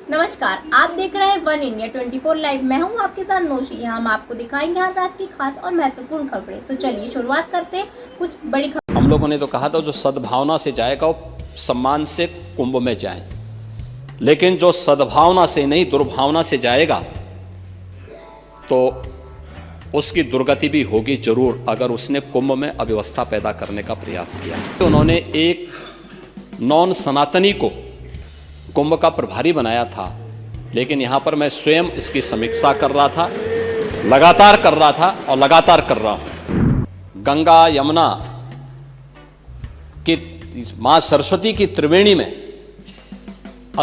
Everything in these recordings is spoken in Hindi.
नमस्कार, आप देख रहे हैं वन इंडिया 24 लाइव। मैं हूं आपके साथ नौशी। यहाँ हम आपको दिखाएंगे हर रात की खास और महत्वपूर्ण खबरें। तो चलिए शुरुआत करते हैं कुछ बड़ी खबर। हम लोगों ने तो कहा था जो सद्भावना से जाएगा वो सम्मान से कुंभ में जाए, लेकिन जो सद्भावना से नहीं दुर्भावना से जाएगा तो उसकी दुर्गति भी होगी जरूर, अगर उसने कुंभ में अव्यवस्था पैदा करने का प्रयास किया। तो उन्होंने एक नॉन सनातनी को कुंभ का प्रभारी बनाया था, लेकिन यहाँ पर मैं स्वयं इसकी समीक्षा कर रहा था, लगातार कर रहा था और लगातार कर रहा हूँ। गंगा यमुना की माँ सरस्वती की त्रिवेणी में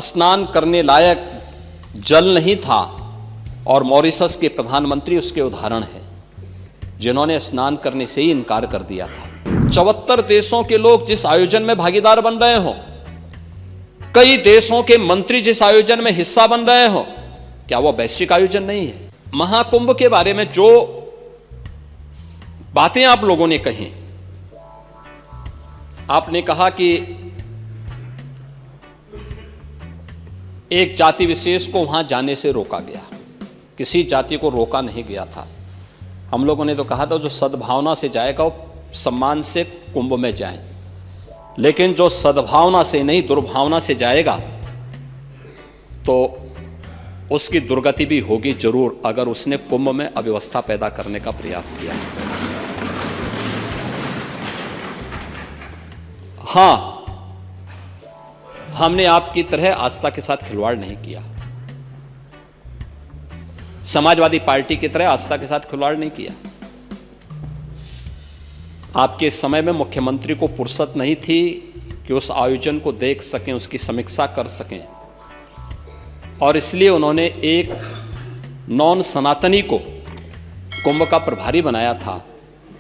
स्नान करने लायक जल नहीं था और मॉरिशस के प्रधानमंत्री उसके उदाहरण हैं, जिन्होंने स्नान करने से ही इनकार कर दिया था। 74 देशों के लोग जिस आयोजन में भागीदार बन रहे हो, कई देशों के मंत्री जिस आयोजन में हिस्सा बन रहे हो, क्या वो वैश्विक आयोजन नहीं है? महाकुंभ के बारे में जो बातें आप लोगों ने कही, आपने कहा कि एक जाति विशेष को वहां जाने से रोका गया। किसी जाति को रोका नहीं गया था। हम लोगों ने तो कहा था जो सद्भावना से जाएगा वो सम्मान से कुंभ में जाए, लेकिन जो सद्भावना से नहीं दुर्भावना से जाएगा तो उसकी दुर्गति भी होगी जरूर, अगर उसने कुंभ में अव्यवस्था पैदा करने का प्रयास किया। हां, हमने आपकी तरह आस्था के साथ खिलवाड़ नहीं किया, समाजवादी पार्टी की तरह आस्था के साथ खिलवाड़ नहीं किया। आपके समय में मुख्यमंत्री को फुर्सत नहीं थी कि उस आयोजन को देख सकें, उसकी समीक्षा कर सकें, और इसलिए उन्होंने एक नॉन सनातनी को कुंभ का प्रभारी बनाया था,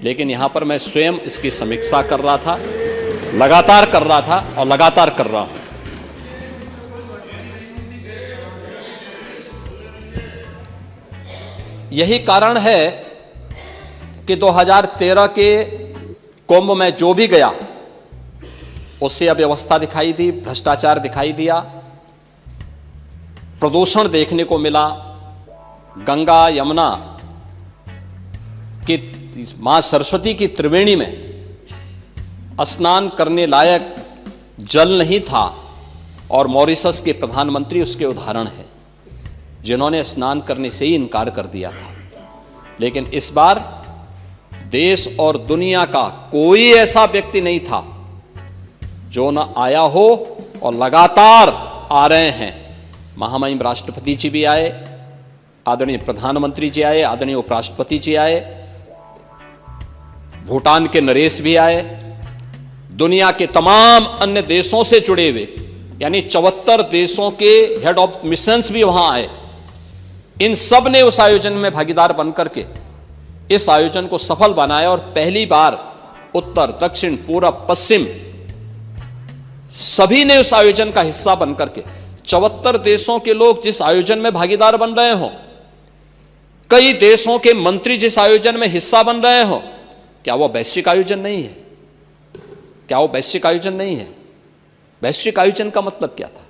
लेकिन यहां पर मैं स्वयं इसकी समीक्षा कर रहा था, लगातार कर रहा था और लगातार कर रहा हूं। यही कारण है कि 2013 के कुंभ में जो भी गया उससे अव्यवस्था दिखाई दी, भ्रष्टाचार दिखाई दिया, प्रदूषण देखने को मिला। गंगा यमुना की मां सरस्वती की त्रिवेणी में स्नान करने लायक जल नहीं था और मॉरिशस के प्रधानमंत्री उसके उदाहरण हैं, जिन्होंने स्नान करने से ही इनकार कर दिया था। लेकिन इस बार देश और दुनिया का कोई ऐसा व्यक्ति नहीं था जो न आया हो, और लगातार आ रहे हैं। महामहिम राष्ट्रपति जी भी आए, आदरणीय प्रधानमंत्री जी आए, आदरणीय उपराष्ट्रपति जी आए, भूटान के नरेश भी आए, दुनिया के तमाम अन्य देशों से जुड़े हुए यानी 74 देशों के हेड ऑफ मिशंस भी वहां आए। इन सब ने उस आयोजन में भागीदार बनकर के इस आयोजन को सफल बनाया, और पहली बार उत्तर दक्षिण पूरब पश्चिम सभी ने उस आयोजन का हिस्सा बनकर के 74 देशों के लोग जिस आयोजन में भागीदार बन रहे हो, कई देशों के मंत्री जिस आयोजन में हिस्सा बन रहे हो, क्या वो वैश्विक आयोजन नहीं है? क्या वो वैश्विक आयोजन नहीं है? वैश्विक आयोजन का मतलब क्या था?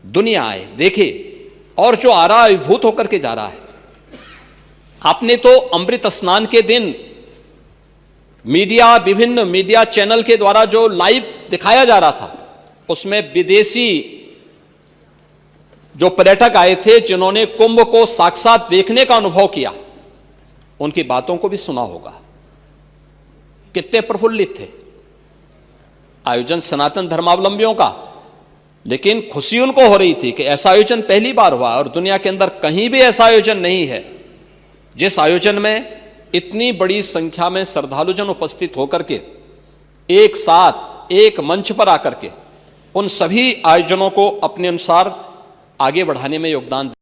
दुनिया आए, देखे, और जो आ रहा है अभिभूत होकर के जा रहा है। आपने तो अमृत स्नान के दिन मीडिया, विभिन्न मीडिया चैनल के द्वारा जो लाइव दिखाया जा रहा था, उसमें विदेशी जो पर्यटक आए थे, जिन्होंने कुंभ को साक्षात देखने का अनुभव किया, उनकी बातों को भी सुना होगा। कितने प्रफुल्लित थे। आयोजन सनातन धर्मावलंबियों का, लेकिन खुशी उनको हो रही थी कि ऐसा आयोजन पहली बार हुआ, और दुनिया के अंदर कहीं भी ऐसा आयोजन नहीं है जिस आयोजन में इतनी बड़ी संख्या में श्रद्धालुजन उपस्थित होकर के एक साथ एक मंच पर आकर के उन सभी आयोजनों को अपने अनुसार आगे बढ़ाने में योगदान